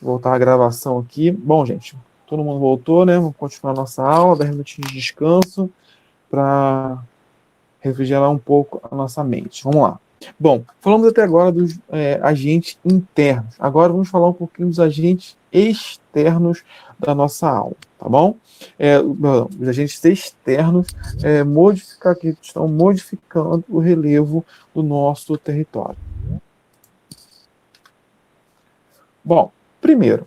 voltar a gravação aqui. Bom, gente, todo mundo voltou, né? Vamos continuar a nossa aula, 10 minutinhos de descanso para refrigerar um pouco a nossa mente. Vamos lá. Bom, falamos até agora dos agentes internos. Agora vamos falar um pouquinho dos agentes externos da nossa aula, tá bom? Os agentes externos que estão modificando o relevo do nosso território. Bom, primeiro,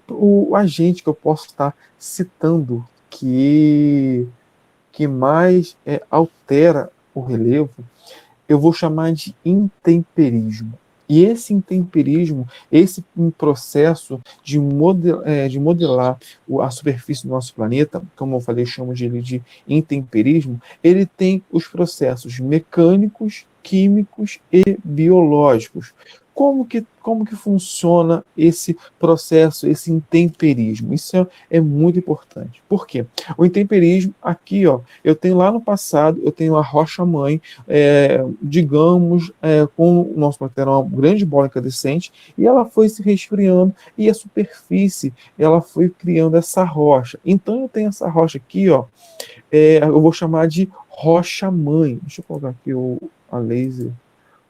o agente que eu posso estar citando que mais altera o relevo, eu vou chamar de intemperismo. E esse intemperismo, esse processo de modelar a superfície do nosso planeta, como eu falei, chamo ele de intemperismo, ele tem os processos mecânicos, químicos e biológicos. Como que funciona esse processo, esse intemperismo? Isso é muito importante. Por quê? O intemperismo, aqui, ó, eu tenho lá no passado, eu tenho a rocha-mãe, digamos, com o nosso material, uma grande bola incandescente, e ela foi se resfriando, e a superfície, ela foi criando essa rocha. Então, eu tenho essa rocha aqui, ó, eu vou chamar de rocha-mãe. Deixa eu colocar aqui o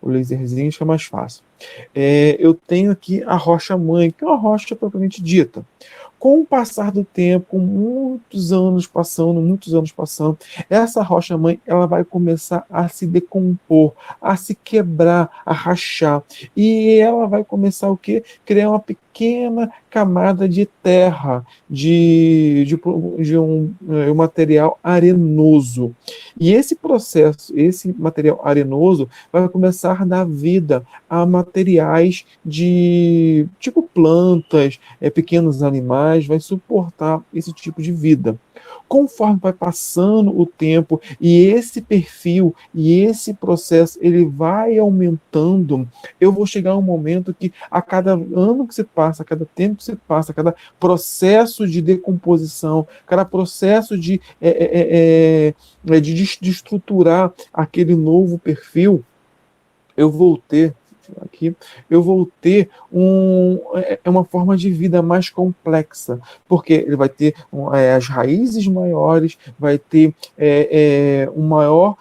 laserzinho, que é mais fácil. Eu tenho aqui a rocha-mãe, que é uma rocha propriamente dita. Com o passar do tempo, com muitos anos passando, essa rocha-mãe ela vai começar a se decompor, a se quebrar, a rachar. E ela vai começar o quê? Criar uma pequena camada de terra, de um material arenoso. E esse processo, esse material arenoso, vai começar a dar vida a materiais de tipo plantas, pequenos animais, vai suportar esse tipo de vida. Conforme vai passando o tempo e esse perfil e esse processo ele vai aumentando, eu vou chegar a um momento que a cada ano que se passa, a cada tempo que se passa, a cada processo de decomposição, cada processo de estruturar aquele novo perfil, eu vou ter uma forma de vida mais complexa, porque ele vai ter as raízes maiores, vai ter uma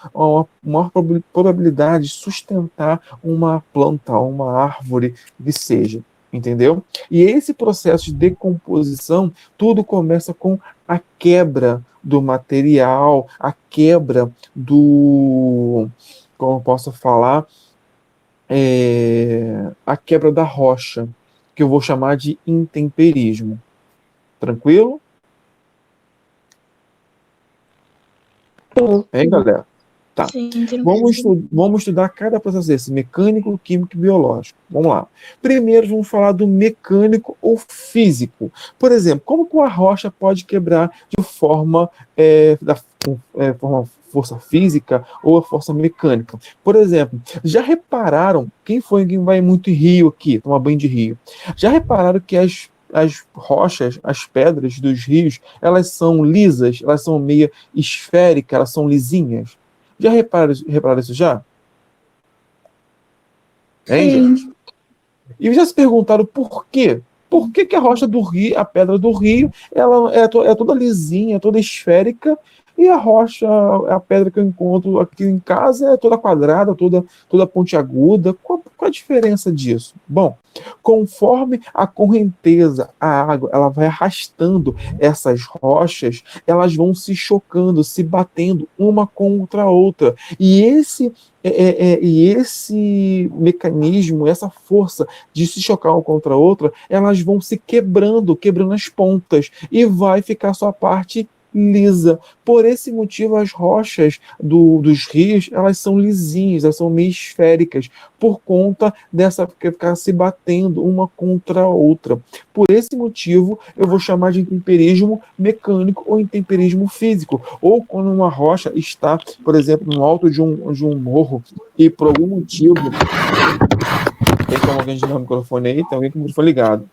maior probabilidade de sustentar uma planta, uma árvore, que seja, entendeu? E esse processo de decomposição, tudo começa com a quebra do material, a quebra como eu posso falar, a quebra da rocha, que eu vou chamar de intemperismo. Tranquilo? Hein, galera? Tá. Sim, vamos estudar cada processo desse, mecânico, químico e biológico. Vamos lá. Primeiro, vamos falar do mecânico ou físico. Por exemplo, como que uma rocha pode quebrar de forma força física ou a força mecânica? Por exemplo, já repararam, quem vai muito em rio aqui, tomar banho de rio, já repararam que as rochas, as pedras dos rios, elas são lisas, elas são meio esféricas, elas são lisinhas? Já repararam isso já? Hein, gente? E já se perguntaram por quê? Por que a rocha do rio, a pedra do rio, ela é toda lisinha, toda esférica, e a rocha, a pedra que eu encontro aqui em casa é toda quadrada, toda pontiaguda? Qual a diferença disso? Bom, conforme a correnteza, a água, ela vai arrastando essas rochas, elas vão se chocando, se batendo uma contra a outra. E esse mecanismo, essa força de se chocar uma contra a outra, elas vão se quebrando as pontas, e vai ficar só a parte lisa. Por esse motivo, as rochas dos rios, elas são lisinhas, elas são meio esféricas, por conta dessa ficar se batendo uma contra a outra. Por esse motivo, eu vou chamar de intemperismo mecânico ou intemperismo físico. Ou quando uma rocha está, por exemplo, no alto de um morro, e por algum motivo Tem como alguém desligar o microfone aí? Tem alguém com o microfone ligado.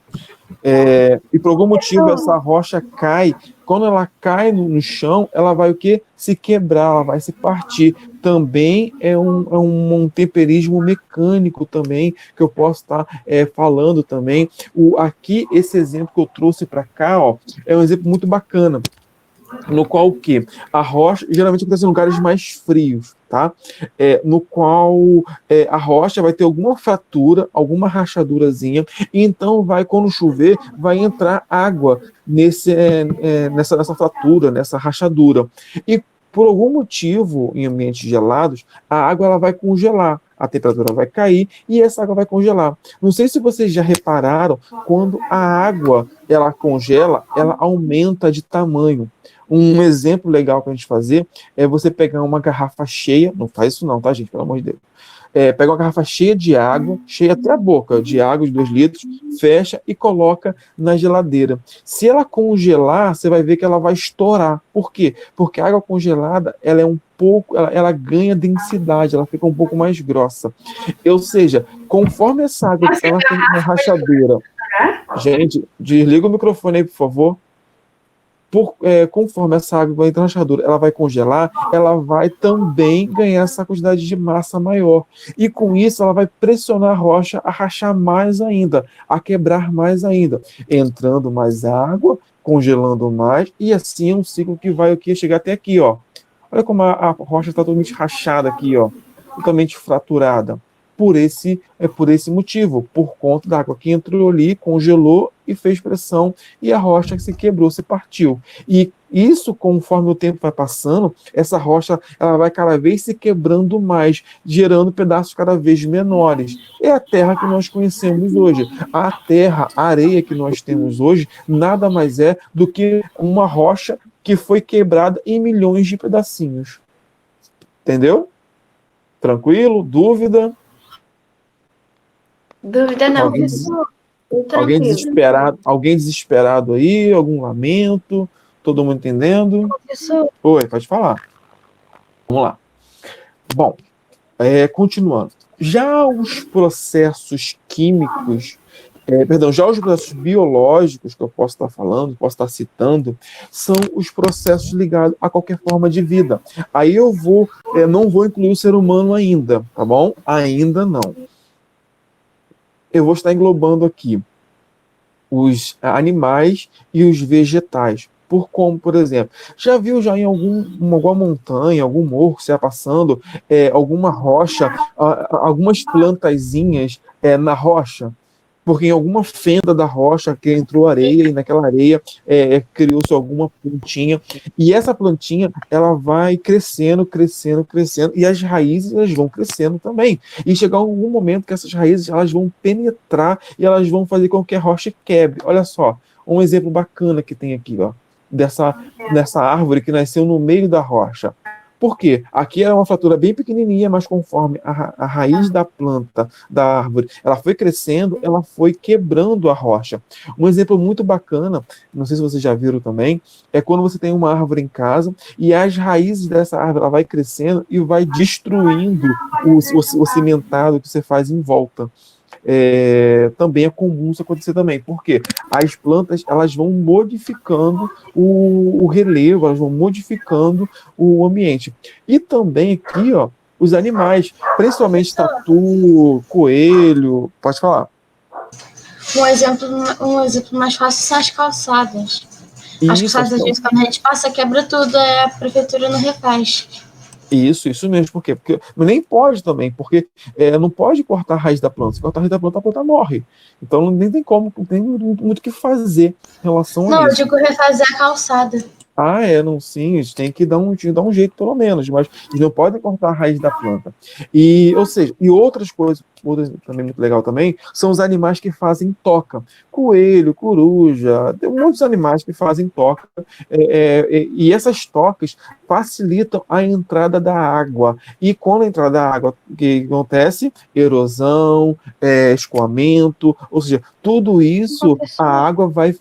E por algum motivo essa rocha cai. Quando ela cai no chão, ela vai o quê? Se quebrar, ela vai se partir. Também é um temperismo mecânico também, que eu posso estar falando também. Aqui, esse exemplo que eu trouxe para cá, ó, é um exemplo muito bacana, no qual o quê? A rocha geralmente acontece em lugares mais frios, tá? No qual a rocha vai ter alguma fratura, alguma rachadurazinha, e então quando chover, vai entrar água nessa fratura, nessa rachadura. E por algum motivo, em ambientes gelados, a água ela vai congelar, a temperatura vai cair e essa água vai congelar. Não sei se vocês já repararam, quando a água ela congela, ela aumenta de tamanho. Um exemplo legal para a gente fazer é você pegar uma garrafa cheia, não faz isso não, tá, gente? Pelo amor de Deus. Pega uma garrafa cheia de água, cheia até a boca de água de 2 litros, fecha e coloca na geladeira. Se ela congelar, você vai ver que ela vai estourar. Por quê? Porque a água congelada, ela é um pouco, ela ganha densidade, ela fica um pouco mais grossa. Ou seja, conforme essa água ela tem uma rachadura. Gente, desliga o microfone aí, por favor. Conforme essa água vai entrar na rachadura, ela vai congelar, ela vai também ganhar essa quantidade de massa maior. E com isso, ela vai pressionar a rocha a rachar mais ainda, a quebrar mais ainda, entrando mais água, congelando mais, e assim é um ciclo que vai chegar até aqui, ó. Olha como a rocha está totalmente rachada aqui, ó, totalmente fraturada. Por esse motivo, por conta da água que entrou ali, congelou e fez pressão, e a rocha que se quebrou, se partiu. E isso, conforme o tempo vai passando, essa rocha ela vai cada vez se quebrando mais, gerando pedaços cada vez menores. É a terra que nós conhecemos hoje. A terra, a areia que nós temos hoje, nada mais é do que uma rocha que foi quebrada em milhões de pedacinhos. Entendeu? Tranquilo? Dúvida? Dúvida não, Alguém desesperado aí? Algum lamento? Todo mundo entendendo? Professor. Oi, pode falar. Vamos lá. Bom, continuando. Já os processos químicos, já os processos biológicos que eu posso estar falando, posso estar citando, são os processos ligados a qualquer forma de vida. Aí eu não vou incluir o ser humano ainda, tá bom? Ainda não. Eu vou estar englobando aqui os animais e os vegetais. Por exemplo, já viu em alguma montanha, algum morro, você passando, alguma rocha, algumas plantazinhas na rocha? Porque em alguma fenda da rocha que entrou areia, e naquela areia criou-se alguma plantinha, e essa plantinha ela vai crescendo, crescendo, crescendo, e as raízes elas vão crescendo também. E chegar algum momento que essas raízes elas vão penetrar e elas vão fazer com que a rocha quebre. Olha só, um exemplo bacana que tem aqui, ó, dessa árvore que nasceu no meio da rocha. Por quê? Aqui era uma fratura bem pequenininha, mas conforme a raiz da planta, da árvore, ela foi crescendo, ela foi quebrando a rocha. Um exemplo muito bacana, não sei se vocês já viram também, é quando você tem uma árvore em casa e as raízes dessa árvore ela vai crescendo e vai destruindo o cimentado que você faz em volta. Também é comum isso acontecer também. Por quê? As plantas elas vão modificando o relevo, elas vão modificando o ambiente. E também aqui, ó, os animais, principalmente tatu, coelho, pode falar. Um exemplo mais fácil são as calçadas. As calçadas, às vezes, quando a gente passa, quebra tudo, a prefeitura não refaz. Isso mesmo. Por quê? Porque nem pode também, porque não pode cortar a raiz da planta. Se cortar a raiz da planta, a planta morre. Então nem tem como, não tem muito o que fazer em relação a isso. Não, eu digo refazer a calçada. Não, sim, eles têm que dar um jeito, pelo menos, mas eles não podem cortar a raiz da planta. E outras coisas, também muito legal também, são os animais que fazem toca. Coelho, coruja, tem muitos animais que fazem toca, e essas tocas facilitam a entrada da água. E quando a entrada da água, o que acontece? Erosão, escoamento, ou seja, tudo isso a água vai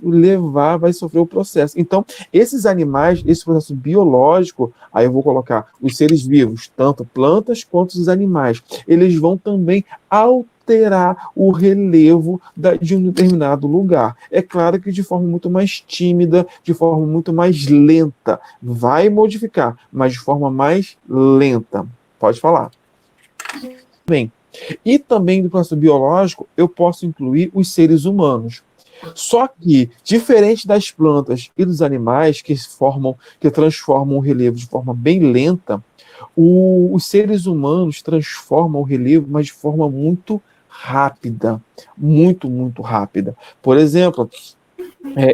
sofrer o processo. Então, esses animais, esse processo biológico, aí eu vou colocar os seres vivos, tanto plantas quanto os animais, eles vão também alterar alterar o relevo de um determinado lugar. É claro que de forma muito mais tímida, de forma muito mais lenta. Vai modificar, mas de forma mais lenta. Pode falar. Bem, e também do processo biológico, eu posso incluir os seres humanos. Só que, diferente das plantas e dos animais que transformam o relevo de forma bem lenta, os seres humanos transformam o relevo, mas de forma muito rápida. Muito, muito rápida. Por exemplo,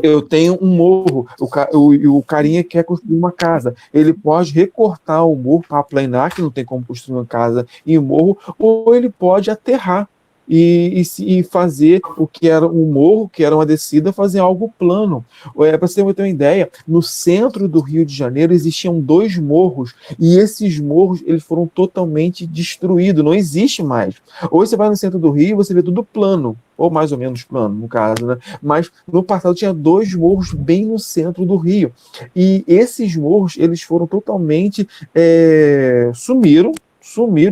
eu tenho um morro, o carinha quer construir uma casa. Ele pode recortar o morro para aplanar, que não tem como construir uma casa em morro, ou ele pode aterrar e fazer o que era um morro, que era uma descida, fazer algo plano. Para você ter uma ideia, no centro do Rio de Janeiro existiam 2 morros, e esses morros eles foram totalmente destruídos, não existe mais. Hoje você vai no centro do Rio e você vê tudo plano, ou mais ou menos plano, no caso, né? Mas no passado tinha 2 morros bem no centro do Rio. E esses morros, eles foram totalmente sumiram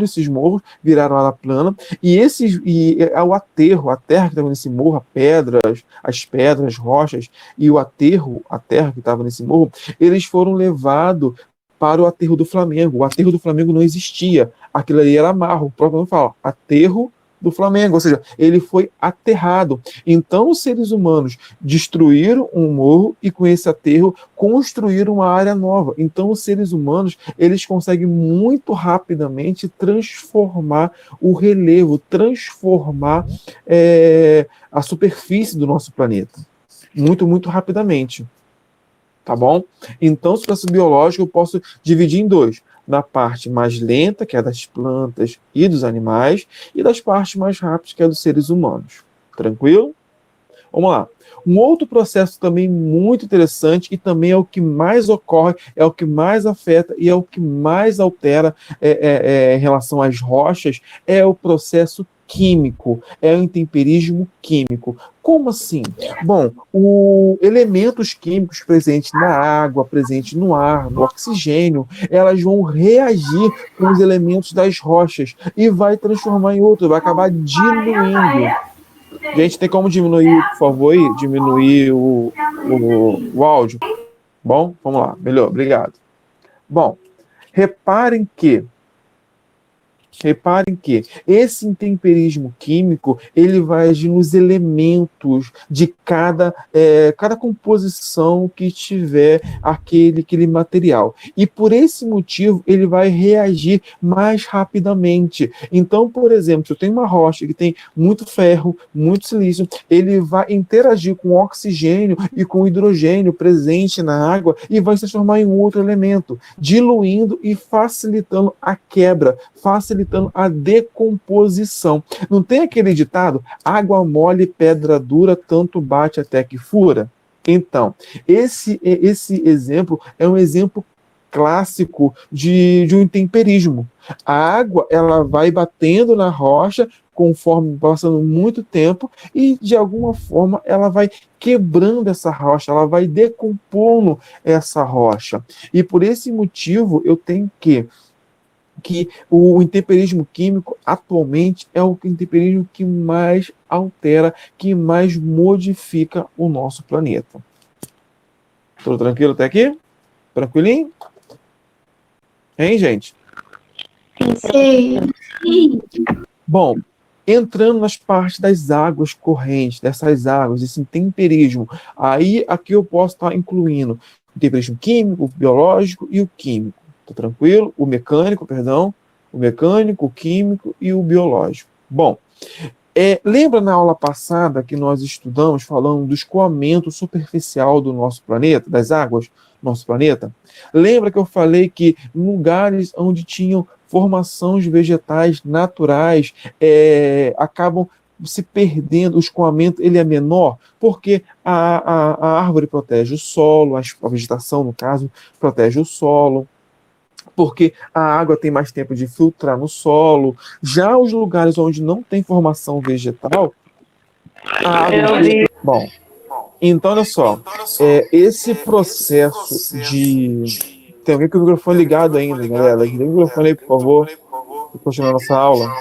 esses morros, viraram área plana, o aterro, a terra que estava nesse morro, as pedras, rochas, e o aterro, a terra que estava nesse morro, eles foram levados para o aterro do Flamengo. O aterro do Flamengo não existia, aquilo ali era amarro, o próprio nome fala, aterro do Flamengo, ou seja, ele foi aterrado. Então, os seres humanos destruíram um morro e, com esse aterro, construíram uma área nova. Então, os seres humanos, eles conseguem muito rapidamente transformar o relevo, transformar a superfície do nosso planeta. Muito, muito rapidamente. Tá bom? Então, o processo biológico eu posso dividir em 2. Na parte mais lenta, que é das plantas e dos animais, e das partes mais rápidas, que é dos seres humanos. Tranquilo? Vamos lá. Um outro processo também muito interessante, e também é o que mais ocorre, é o que mais afeta e é o que mais altera em relação às rochas, é o processo químico, é o intemperismo químico. Como assim? Bom, elementos químicos presentes na água, presentes no ar, no oxigênio, elas vão reagir com os elementos das rochas e vai transformar em outro, vai acabar diluindo. Gente, tem como diminuir, por favor, aí? Diminuir o áudio? Bom, vamos lá. Melhor, obrigado. Bom, reparem que esse intemperismo químico ele vai agir nos elementos de cada composição que tiver aquele material. E por esse motivo ele vai reagir mais rapidamente. Então, por exemplo, se eu tenho uma rocha que tem muito ferro, muito silício, ele vai interagir com o oxigênio e com o hidrogênio presente na água e vai se transformar em um outro elemento, diluindo e facilitando a quebra, facilitando a decomposição. Não tem aquele ditado, água mole, pedra dura, tanto bate até que fura? Então, esse exemplo é um exemplo clássico de um intemperismo. A água ela vai batendo na rocha conforme passando muito tempo e, de alguma forma, ela vai quebrando essa rocha, ela vai decompondo essa rocha. E por esse motivo, eu tenho que o intemperismo químico atualmente é o intemperismo que mais altera, que mais modifica o nosso planeta. Tudo tranquilo até aqui? Tranquilinho? Hein, gente? Sim. Bom, entrando nas partes das águas correntes, dessas águas, esse intemperismo, aí aqui eu posso estar incluindo o intemperismo químico, o biológico e o químico. Tá tranquilo? O mecânico, o químico e o biológico. Bom, lembra na aula passada que nós estudamos falando do escoamento superficial do nosso planeta, das águas do nosso planeta? Lembra que eu falei que em lugares onde tinham formações vegetais naturais acabam se perdendo, o escoamento ele é menor, porque a árvore protege o solo, a vegetação, no caso, protege o solo, porque a água tem mais tempo de filtrar no solo. Já os lugares onde não tem formação vegetal, a água... Bom, então, olha só, esse processo de... Tem alguém com o microfone ligado ainda, galera. Liga o microfone aí, por favor. Vou continuar nossa aula.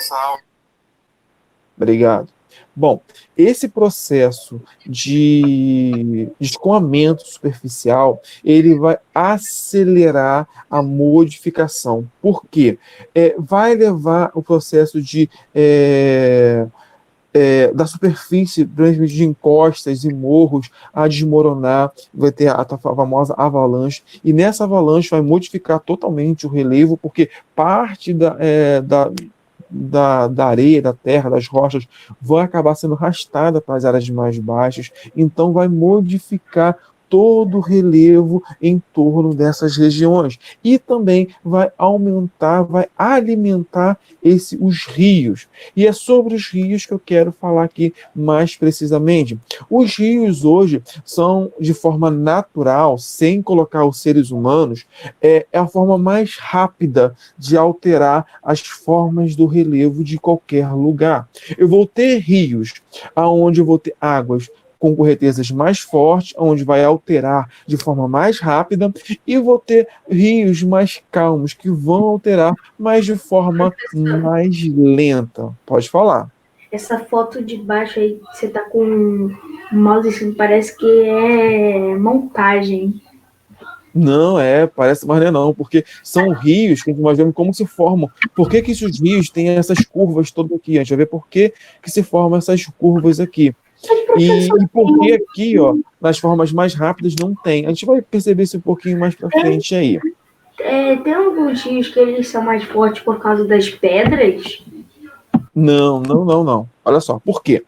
Obrigado. Bom, esse processo de escoamento superficial, ele vai acelerar a modificação. Por quê? Vai levar o processo da superfície, principalmente de encostas e morros, a desmoronar, vai ter a famosa avalanche, e nessa avalanche vai modificar totalmente o relevo, porque parte da areia, da terra, das rochas, vai acabar sendo arrastada para as áreas mais baixas, então vai modificar todo o relevo em torno dessas regiões. E também vai aumentar, vai alimentar os rios. E é sobre os rios que eu quero falar aqui mais precisamente. Os rios hoje são, de forma natural, sem colocar os seres humanos, é a forma mais rápida de alterar as formas do relevo de qualquer lugar. Eu vou ter rios onde eu vou ter águas com correntezas mais fortes, onde vai alterar de forma mais rápida, e vou ter rios mais calmos, que vão alterar, mas de forma mais lenta. Pode falar. Essa foto de baixo aí, você tá com um mouse assim, parece que é montagem. Não, parece, mas não, porque são rios que a gente vai vendo como se formam. Por que esses rios têm essas curvas todas aqui? A gente vai ver por que se formam essas curvas aqui. E por que aqui, ó, nas formas mais rápidas não tem? A gente vai perceber isso um pouquinho mais pra frente aí. Tem alguns rios que eles são mais fortes por causa das pedras? Não. Olha só, por quê?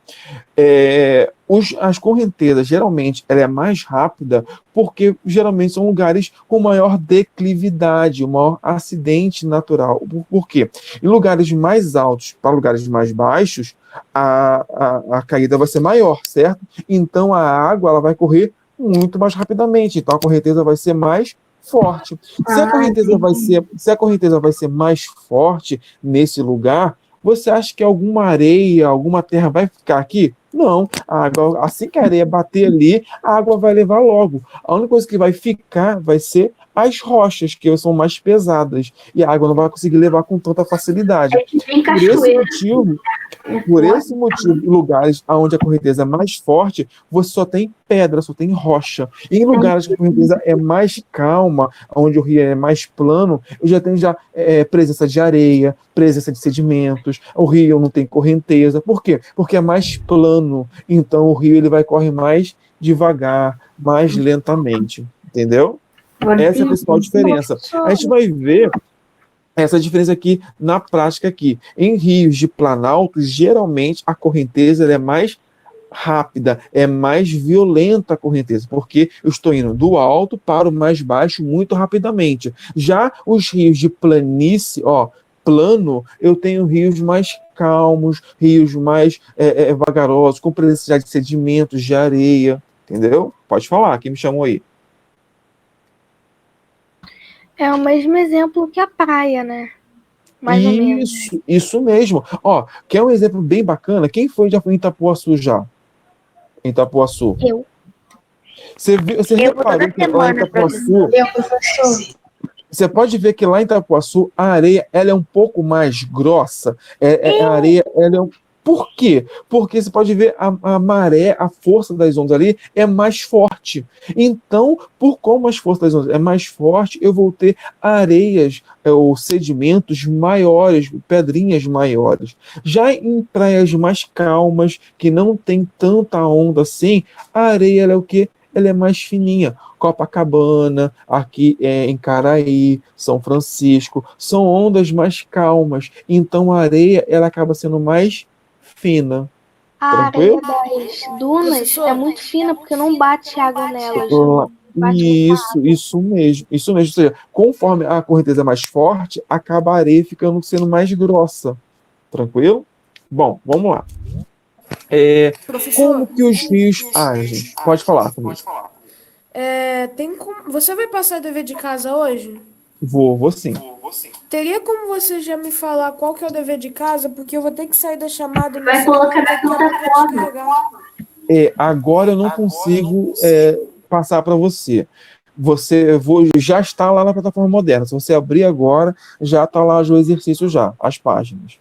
As correntezas, geralmente, ela é mais rápida porque, geralmente, são lugares com maior declividade, maior acidente natural. Por quê? Em lugares mais altos para lugares mais baixos, a caída vai ser maior, certo? Então, a água ela vai correr muito mais rapidamente. Então, a correnteza vai ser mais forte. Se a correnteza vai ser mais forte nesse lugar, você acha que alguma areia, alguma terra vai ficar aqui? Não. A água, assim que a areia bater ali, a água vai levar logo. A única coisa que vai ficar vai ser as rochas, que são mais pesadas. E a água não vai conseguir levar com tanta facilidade. Por esse motivo, em lugares onde a correnteza é mais forte, você só tem pedra, só tem rocha. E em lugares que a correnteza é mais calma, onde o rio é mais plano, eu já tenho presença de areia, presença de sedimentos, o rio não tem correnteza. Por quê? Porque é mais plano, então o rio ele vai correr mais devagar, mais lentamente. Entendeu? Essa é a principal diferença. A gente vai ver essa diferença aqui na prática aqui. Em rios de planalto, geralmente a correnteza ela é mais rápida, é mais violenta a correnteza, porque eu estou indo do alto para o mais baixo muito rapidamente. Já os rios de planície, plano, eu tenho rios mais calmos, rios mais vagarosos, com presença de sedimentos, de areia, entendeu? Pode falar, quem me chamou aí? É o mesmo exemplo que a praia, né? Mais ou menos. Isso mesmo. Quer um exemplo bem bacana? Quem já foi em Itapuaçu já? Em Itapuaçu? Eu. Você reparou que lá em Itapuaçu... Você pode ver que lá em Itapuaçu a areia ela é um pouco mais grossa. A areia ela é Por quê? Porque você pode ver a maré, a força das ondas ali é mais forte. Então, como as forças das ondas é mais forte, eu vou ter areias ou sedimentos maiores, pedrinhas maiores. Já em praias mais calmas, que não tem tanta onda assim, a areia ela é o quê? Ela é mais fininha. Copacabana, aqui em Caraí, São Francisco, são ondas mais calmas. Então, a areia ela acaba sendo mais fina. A Tranquilo? areia das dunas é muito fina porque não bate água nelas. Isso mesmo. Ou seja, conforme a correnteza é mais forte, acaba a areia sendo mais grossa. Tranquilo? Bom, vamos lá. Como que os rios agem? Pode falar comigo. Você vai passar dever de casa hoje? Vou sim. Teria como você já me falar qual que é o dever de casa? Porque eu vou ter que sair da chamada. Vai colocar na plataforma. Agora eu não consigo passar para você. Já está lá na plataforma moderna. Se você abrir agora, já está lá o exercício já, as páginas.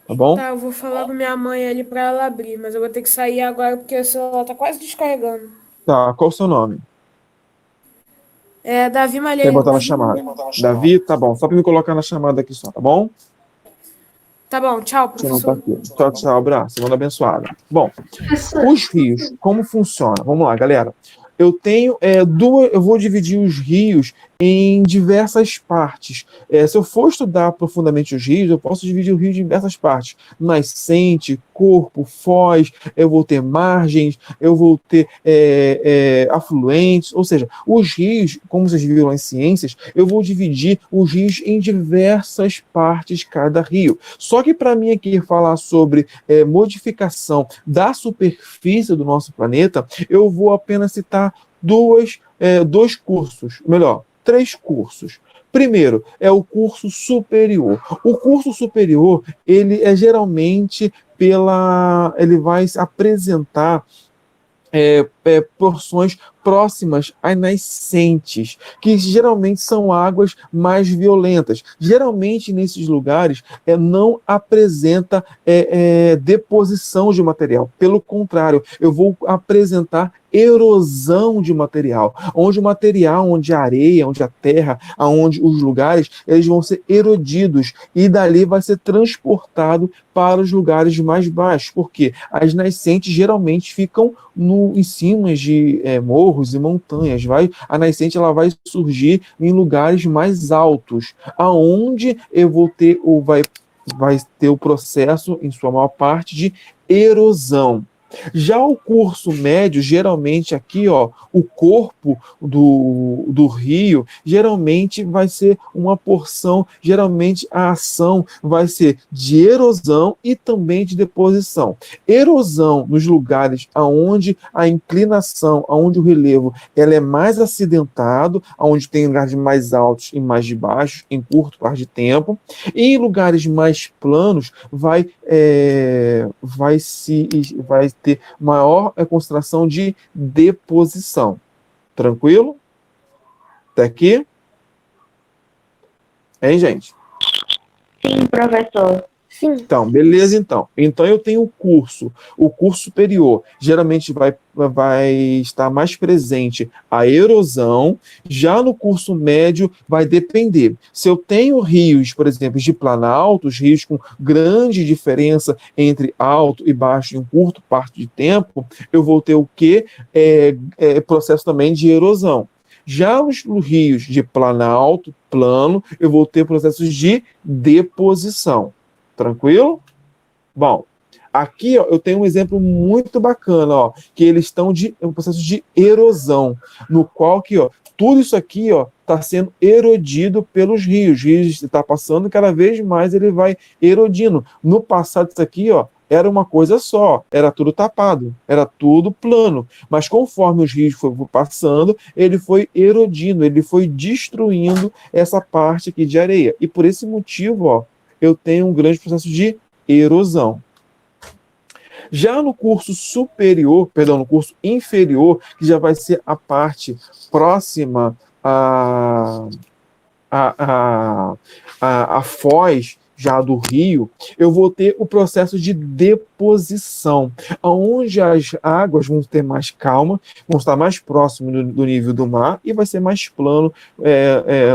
tá bom? Tá, eu vou falar com minha mãe ali pra ela abrir, mas eu vou ter que sair agora porque o celular tá quase descarregando. Tá, qual o seu nome? É Davi Quer Malheiro. botar na chamada? Davi, tá bom. Só para me colocar na chamada aqui só, tá bom? Tá bom, tchau, Você não tá professor. aqui. Tchau, tchau, abraço. Semana abençoada. Bom, Professor, os rios, como funciona? Vamos lá, galera. Eu tenho eu vou dividir os rios em diversas partes. Se eu for estudar profundamente os rios, eu posso dividir o rio em diversas partes. Nascente, corpo, foz, eu vou ter margens, eu vou ter afluentes, ou seja, os rios, como vocês viram em ciências, eu vou dividir os rios em diversas partes cada rio. Só que para mim aqui falar sobre modificação da superfície do nosso planeta, eu vou apenas citar dois cursos, melhor, 3 cursos. Primeiro, é o curso superior. O curso superior, ele é geralmente ele vai apresentar porções próximas às nascentes, que geralmente são águas mais violentas. Geralmente, nesses lugares, não apresenta deposição de material. Pelo contrário, eu vou apresentar erosão de material, onde a areia, onde a terra, onde os lugares, eles vão ser erodidos e dali vai ser transportado para os lugares mais baixos, porque as nascentes geralmente ficam em cima de morros e montanhas. A nascente ela vai surgir em lugares mais altos, aonde eu vou ter vai ter o processo, em sua maior parte, de erosão. Já o curso médio, geralmente aqui, ó, o corpo do rio, geralmente vai ser uma porção, geralmente a ação vai ser de erosão e também de deposição. Erosão nos lugares onde a inclinação, onde o relevo ela é mais acidentado, onde tem lugares mais altos e mais de baixos, em curto espaço de tempo, e em lugares mais planos vai ter maior concentração de deposição. Tranquilo? Até aqui? Hein, gente? sim, professor. Sim. Então, beleza, então. Então, eu tenho o curso superior, geralmente vai estar mais presente a erosão, já no curso médio vai depender. Se eu tenho rios, por exemplo, de planaltos, rios com grande diferença entre alto e baixo em um curto parte de tempo, eu vou ter o quê? Processo também de erosão. Já os rios de planalto, plano, eu vou ter processos de deposição. Tranquilo? Bom, aqui ó, eu tenho um exemplo muito bacana, ó, que eles estão um processo de erosão, no qual que, ó, tudo isso aqui está sendo erodido pelos rios. Os rios está passando cada vez mais, ele vai erodindo. No passado, isso aqui ó, era uma coisa só, era tudo tapado, era tudo plano. Mas conforme os rios foram passando, ele foi erodindo, ele foi destruindo essa parte aqui de areia. E por esse motivo, ó, eu tenho um grande processo de erosão. Já no curso superior, perdão, no curso inferior, que já vai ser a parte próxima à foz já do rio, eu vou ter o processo de deposição, onde as águas vão ter mais calma, vão estar mais próximo do nível do mar e vai ser mais plano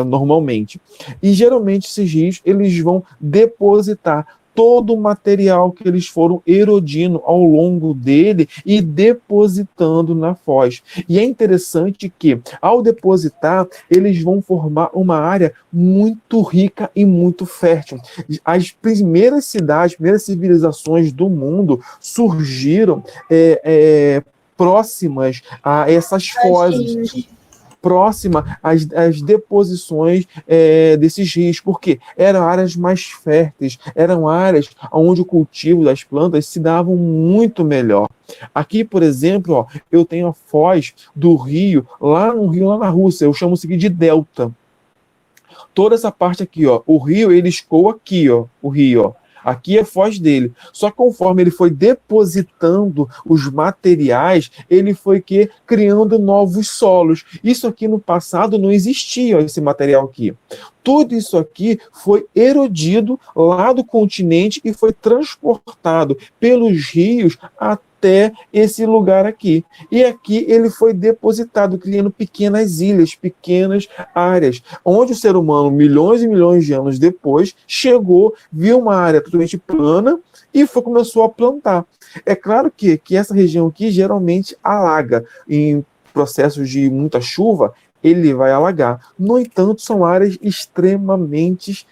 normalmente. E geralmente esses rios eles vão depositar todo o material que eles foram erodindo ao longo dele e depositando na foz. E é interessante que, ao depositar, eles vão formar uma área muito rica e muito fértil. As primeiras cidades, primeiras civilizações do mundo surgiram próximas a essas fozes, próxima às deposições desses rios, porque eram áreas mais férteis, eram áreas onde o cultivo das plantas se dava muito melhor. Aqui, por exemplo, ó, eu tenho a foz do rio, lá na Rússia, eu chamo isso aqui de delta. Toda essa parte aqui, ó, o rio, ele escoa aqui, ó, o rio, ó. Aqui é a foz dele. Só que conforme ele foi depositando os materiais, ele foi criando novos solos. Isso aqui no passado não existia, ó, esse material aqui. Tudo isso aqui foi erodido lá do continente e foi transportado pelos rios até esse lugar aqui. E aqui ele foi depositado, criando pequenas ilhas, pequenas áreas, onde o ser humano, milhões e milhões de anos depois, chegou, viu uma área totalmente plana e começou a plantar. É claro que essa região aqui geralmente alaga. Em processos de muita chuva, ele vai alagar. No entanto, são áreas extremamente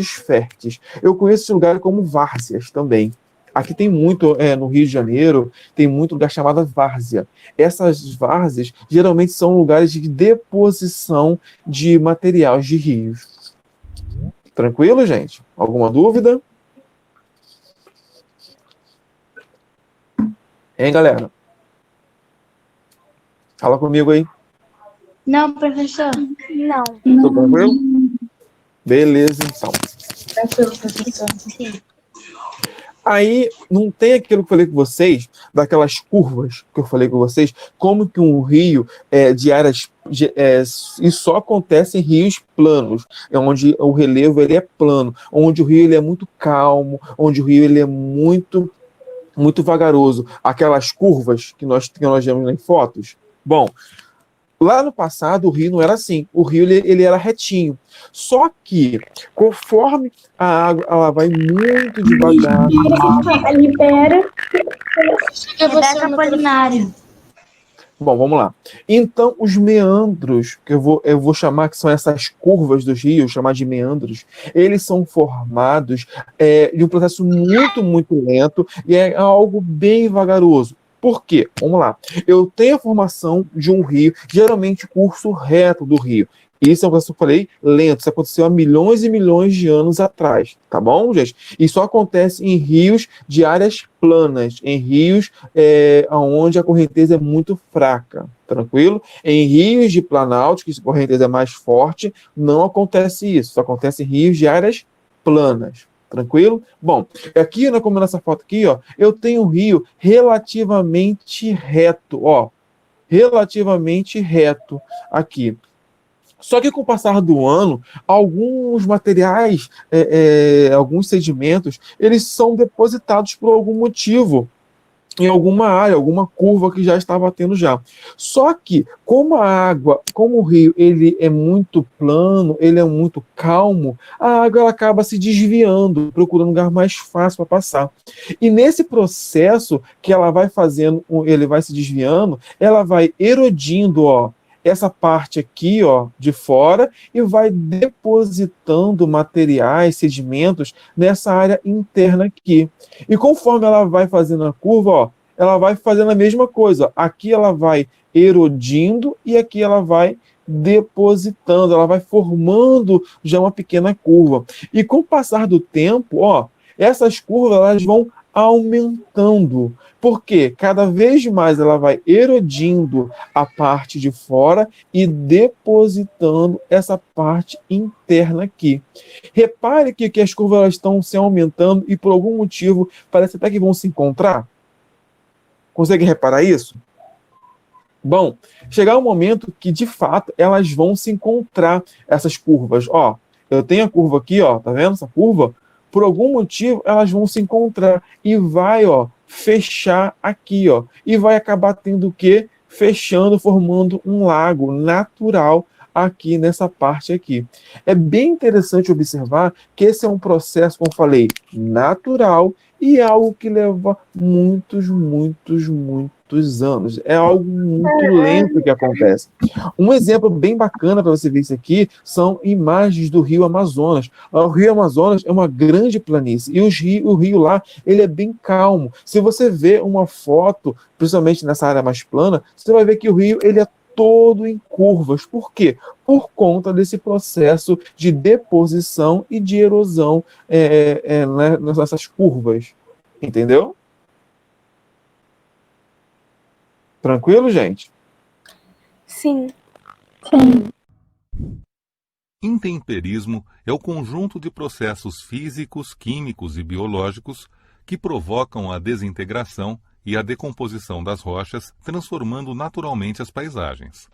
férteis. Eu conheço esse lugar como várzeas também. Aqui tem muito, no Rio de Janeiro, tem muito lugar chamado várzea. Essas várzeas geralmente são lugares de deposição de materiais de rios. Tranquilo, gente? Alguma dúvida? Hein, galera? Fala comigo aí. Não, professor. Não. Tudo tranquilo? Beleza, então. Tranquilo, professor. Aí, não tem aquilo que eu falei com vocês, daquelas curvas que eu falei com vocês, como que um rio de áreas... isso só acontece em rios planos, onde o relevo ele é plano, onde o rio ele é muito calmo, onde o rio ele é muito vagaroso. Aquelas curvas que nós vemos em fotos. Bom, lá no passado, o rio não era assim. O rio ele era retinho. Só que, conforme a água ela vai muito devagar... Libera. Chega você Rebeca no Apolinário. Bom, vamos lá. Então, os meandros, que eu vou chamar, que são essas curvas dos rios, chamar de meandros, eles são formados de um processo muito lento e é algo bem vagaroso. Por quê? Vamos lá. Eu tenho a formação de um rio, geralmente curso reto do rio. Isso é um processo que eu falei lento. Isso aconteceu há milhões e milhões de anos atrás. Tá bom, gente? Isso acontece em rios de áreas planas, em rios onde a correnteza é muito fraca. Tranquilo? Em rios de planalto, que a correnteza é mais forte, não acontece isso. Isso acontece em rios de áreas planas. Tranquilo? Bom, aqui, como nessa foto aqui, ó, eu tenho um rio relativamente reto, ó. Relativamente reto aqui. Só que com o passar do ano, alguns materiais, alguns sedimentos, eles são depositados por algum motivo em alguma área, alguma curva que já está batendo já. Só que, como o rio ele é muito plano, ele é muito calmo, a água ela acaba se desviando, procurando um lugar mais fácil para passar. E nesse processo que ela vai fazendo, ele vai se desviando, ela vai erodindo, ó, essa parte aqui, ó, de fora, e vai depositando materiais, sedimentos nessa área interna aqui. E conforme ela vai fazendo a curva, ó, ela vai fazendo a mesma coisa. Aqui ela vai erodindo e aqui ela vai depositando, ela vai formando já uma pequena curva. E com o passar do tempo, ó, essas curvas elas vão aumentando, porque cada vez mais ela vai erodindo a parte de fora e depositando essa parte interna aqui. Repare que as curvas elas estão se aumentando e por algum motivo parece até que vão se encontrar. Consegue reparar isso? Bom, chegar um momento que de fato elas vão se encontrar, essas curvas. Ó, eu tenho a curva aqui, ó, tá vendo essa curva? Por algum motivo elas vão se encontrar e vai, ó, fechar aqui, ó, e vai acabar tendo o quê? Fechando, formando um lago natural aqui nessa parte aqui. É bem interessante observar que esse é um processo, como eu falei, natural e é algo que leva muitos anos. É algo muito lento que acontece. Um exemplo bem bacana para você ver isso aqui são imagens do Rio Amazonas. O Rio Amazonas é uma grande planície e o rio lá ele é bem calmo. Se você vê uma foto, principalmente nessa área mais plana, você vai ver que o rio ele é todo em curvas. Por quê? Por conta desse processo de deposição e de erosão nessas curvas. Entendeu? Tranquilo, gente? Sim. Sim. Intemperismo é o conjunto de processos físicos, químicos e biológicos que provocam a desintegração e a decomposição das rochas, transformando naturalmente as paisagens.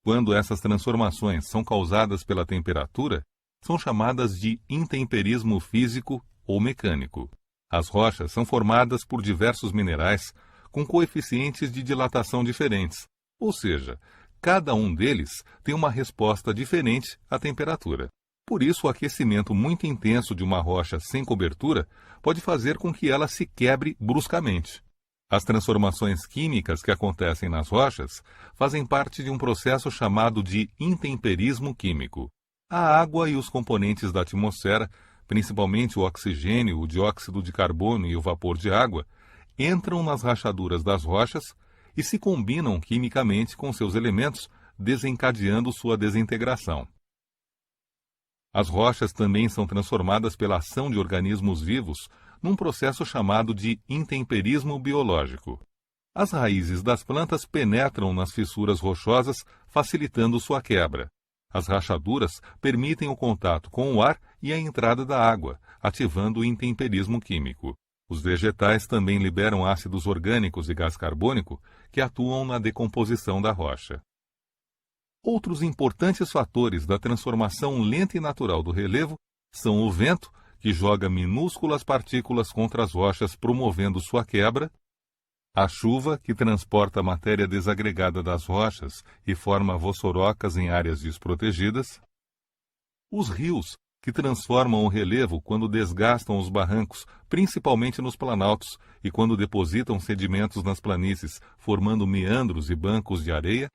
Quando essas transformações são causadas pela temperatura, são chamadas de intemperismo físico ou mecânico. As rochas são formadas por diversos minerais com coeficientes de dilatação diferentes, ou seja, cada um deles tem uma resposta diferente à temperatura. Por isso, o aquecimento muito intenso de uma rocha sem cobertura pode fazer com que ela se quebre bruscamente. As transformações químicas que acontecem nas rochas fazem parte de um processo chamado de intemperismo químico. A água e os componentes da atmosfera, principalmente o oxigênio, o dióxido de carbono e o vapor de água, entram nas rachaduras das rochas e se combinam quimicamente com seus elementos, desencadeando sua desintegração. As rochas também são transformadas pela ação de organismos vivos num processo chamado de intemperismo biológico. As raízes das plantas penetram nas fissuras rochosas, facilitando sua quebra. As rachaduras permitem o contato com o ar e a entrada da água, ativando o intemperismo químico. Os vegetais também liberam ácidos orgânicos e gás carbônico que atuam na decomposição da rocha. Outros importantes fatores da transformação lenta e natural do relevo são o vento, que joga minúsculas partículas contra as rochas, promovendo sua quebra, a chuva, que transporta a matéria desagregada das rochas e forma vossorocas em áreas desprotegidas, os rios, que transformam o relevo quando desgastam os barrancos, principalmente nos planaltos, e quando depositam sedimentos nas planícies, formando meandros e bancos de areia,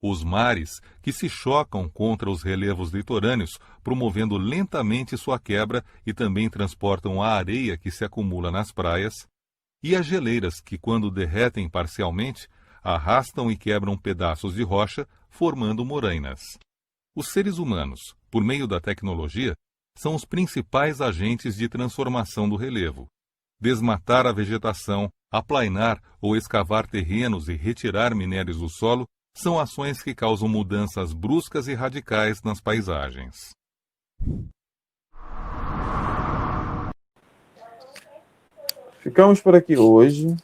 os mares, que se chocam contra os relevos litorâneos, promovendo lentamente sua quebra e também transportam a areia que se acumula nas praias, e as geleiras, que, quando derretem parcialmente, arrastam e quebram pedaços de rocha, formando morainas. Os seres humanos, por meio da tecnologia, são os principais agentes de transformação do relevo. Desmatar a vegetação, aplainar ou escavar terrenos e retirar minérios do solo são ações que causam mudanças bruscas e radicais nas paisagens. Ficamos por aqui hoje.